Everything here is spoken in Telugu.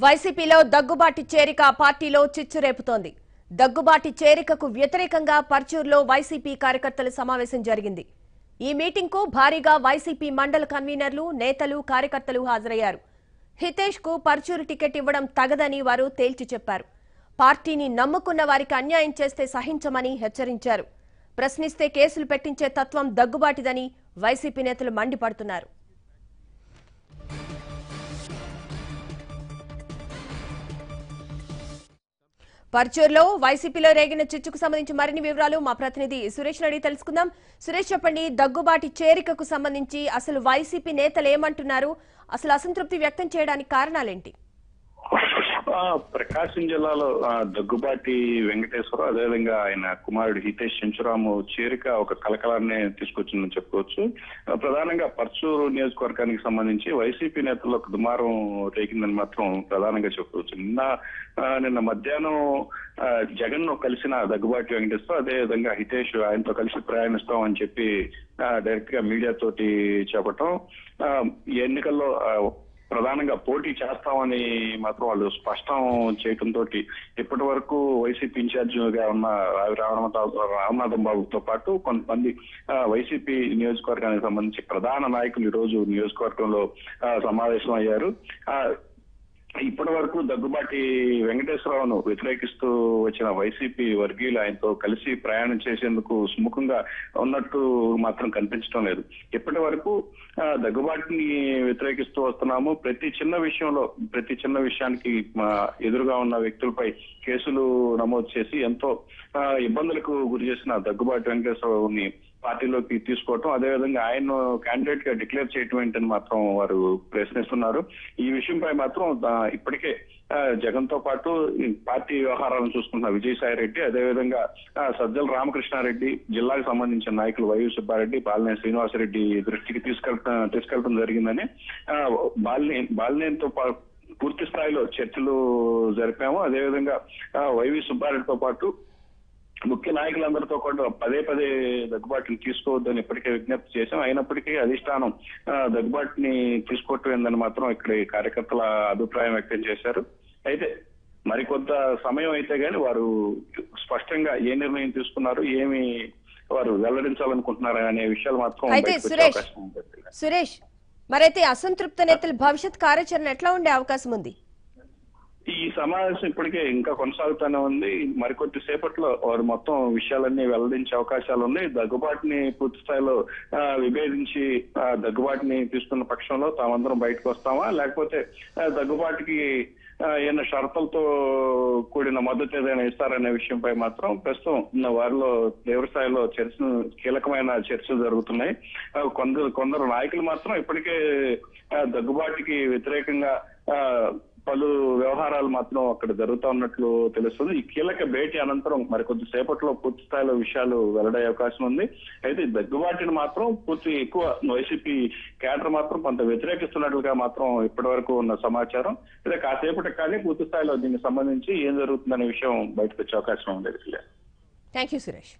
వైసీపీలో దగ్గుబాటి చేరిక పార్టీలో చిచ్చు రేపుతోంది. దగ్గుబాటి చేరికకు వ్యతిరేకంగా పర్చూరులో వైసీపీ కార్యకర్తల సమావేశం జరిగింది. ఈ మీటింగ్కు భారీగా వైసీపీ మండల కన్వీనర్లు, నేతలు, కార్యకర్తలు హాజరయ్యారు. హితేష్ కు పర్చూరు టికెట్ ఇవ్వడం తగదని వారు తేల్చి చెప్పారు. పార్టీని నమ్ముకున్న వారికి అన్యాయం చేస్తే సహించమని హెచ్చరించారు. ప్రశ్నిస్తే కేసులు పెట్టించే తత్వం దగ్గుబాటిదని వైసీపీ నేతలు మండిపడుతున్నారు. పర్చూరులో వైసీపీలో రేగిన చిచ్చుకు సంబంధించి మరిన్ని వివరాలు మా ప్రతినిధి సురేష్ అడిగి తెలుసుకుందాం. సురేష్, చెప్పండి, దగ్గుబాటి చేరికకు సంబంధించి అసలు వైసీపీ నేతలు ఏమంటున్నారు? అసలు అసంతృప్తి వ్యక్తం చేయడానికి కారణాలేంటి? ప్రకాశం జిల్లాలో దగ్గుబాటి వెంకటేశ్వరరావు, అదేవిధంగా ఆయన కుమారుడు హితేష్ చెంచురాము చేరిక ఒక కలకలాన్ని తీసుకొచ్చిందని చెప్పుకోవచ్చు. ప్రధానంగా పర్చూరు నియోజకవర్గానికి సంబంధించి వైసీపీ నేతల్లో ఒక దుమారం రేగిందని మాత్రం ప్రధానంగా చెప్పుకోవచ్చు. నిన్న మధ్యాహ్నం జగన్ ను కలిసిన దగ్గుబాటి వెంకటేశ్వరరావు, అదేవిధంగా హితేష్ ఆయనతో కలిసి ప్రయాణిస్తాం అని చెప్పి డైరెక్ట్ గా మీడియా తోటి చెప్పటం, ఈ ఎన్నికల్లో ప్రధానంగా పోటీ చేస్తామని మాత్రం వాళ్ళు స్పష్టం చేయడంతో ఇప్పటి వరకు వైసీపీ ఇన్ఛార్జిగా ఉన్న రామనాథం బాబుతో పాటు కొంతమంది వైసీపీ నియోజకవర్గానికి సంబంధించి ప్రధాన నాయకులు ఈ రోజు నియోజకవర్గంలో సమావేశం అయ్యారు. ఇప్పటి వరకు దగ్గుబాటి వెంకటేశ్వరరావును వ్యతిరేకిస్తూ వచ్చిన వైసీపీ వర్గీయులు ఆయనతో కలిసి ప్రయాణం చేసేందుకు సుముఖంగా ఉన్నట్టు మాత్రం కనిపించడం లేదు. ఇప్పటి వరకు దగ్గుబాటిని వ్యతిరేకిస్తూ వస్తున్నాము, ప్రతి చిన్న విషయానికి ఎదురుగా ఉన్న వ్యక్తులపై కేసులు నమోదు చేసి ఎంతో ఇబ్బందులకు గురి చేసిన దగ్గుబాటి వెంకటేశ్వరరావుని పార్టీలోకి తీసుకోవటం, అదేవిధంగా ఆయన క్యాండిడేట్ గా డిక్లేర్ చేయటం ఏంటని మాత్రం వారు ప్రశ్నిస్తున్నారు. ఈ విషయంపై మాత్రం ఇప్పటికే జగన్ తో పాటు పార్టీ వ్యవహారాలను చూసుకుంటున్న విజయసాయి రెడ్డి, అదేవిధంగా సజ్జల రామకృష్ణారెడ్డి, జిల్లాకు సంబంధించిన నాయకులు వైవి సుబ్బారెడ్డి, బాలినేని శ్రీనివాసరెడ్డి దృష్టికి తీసుకెళ్లడం జరిగిందని, బాలినేనితో పూర్తి స్థాయిలో చర్చలు జరిపాము. అదేవిధంగా వైవి సుబ్బారెడ్డితో పాటు ముఖ్య నాయకులందరితో కూడా పదే దగ్గుబాటిని తీసుకోవద్దని ఇప్పటికే విజ్ఞప్తి చేశాం. అయినప్పటికీ అధిష్టానం దగ్గుబాటిని తీసుకోవట్లేదని మాత్రం ఇక్కడ కార్యకర్తల అభిప్రాయం వ్యక్తం చేశారు. అయితే మరికొంత సమయం అయితే గాని వారు స్పష్టంగా ఏ నిర్ణయం తీసుకున్నారు, ఏమి వారు వెల్లడించాలనుకుంటున్నారు అనే విషయాలు మాత్రం. సురేష్, మరైతే అసంతృప్త నేతల భవిష్యత్ కార్యాచరణ ఎట్లా ఉండే అవకాశం ఉంది? ఈ సమావేశం ఇప్పటికే ఇంకా కొనసాగుతూనే ఉంది. మరికొద్ది సేపట్లో వారు మొత్తం విషయాలన్నీ వెల్లడించే అవకాశాలు ఉన్నాయి. దగ్గుబాటిని పూర్తి స్థాయిలో విభేదించి దగ్గుబాటిని తీసుకున్న పక్షంలో తామందరం బయటకు వస్తామా, లేకపోతే దగ్గుబాటికి ఏమైనా షరతులతో కూడిన మద్దతు ఏదైనా ఇస్తారనే విషయంపై మాత్రం ప్రస్తుతం వారిలో తీవ్ర స్థాయిలో కీలకమైన చర్చలు జరుగుతున్నాయి. కొందరు నాయకులు మాత్రం ఇప్పటికే దగ్గుబాటికి వ్యతిరేకంగా పలు వ్యవహారాలు మాత్రం అక్కడ జరుగుతూ ఉన్నట్లు తెలుస్తుంది. ఈ కీలక భేటీ అనంతరం మరికొద్ది సేపట్లో పూర్తి స్థాయిలో విషయాలు వెల్లడయ్యే అవకాశం ఉంది. అయితే దగ్గుబాటిని మాత్రం ఎక్కువ వైసీపీ కేడర్ మాత్రం కొంత వ్యతిరేకిస్తున్నట్లుగా మాత్రం ఇప్పటి వరకు ఉన్న సమాచారం. అయితే కాసేపటికి కానీ పూర్తి స్థాయిలో దీనికి సంబంధించి ఏం జరుగుతుందనే విషయం బయటకు వచ్చే అవకాశం ఉంది. Thank you Suresh.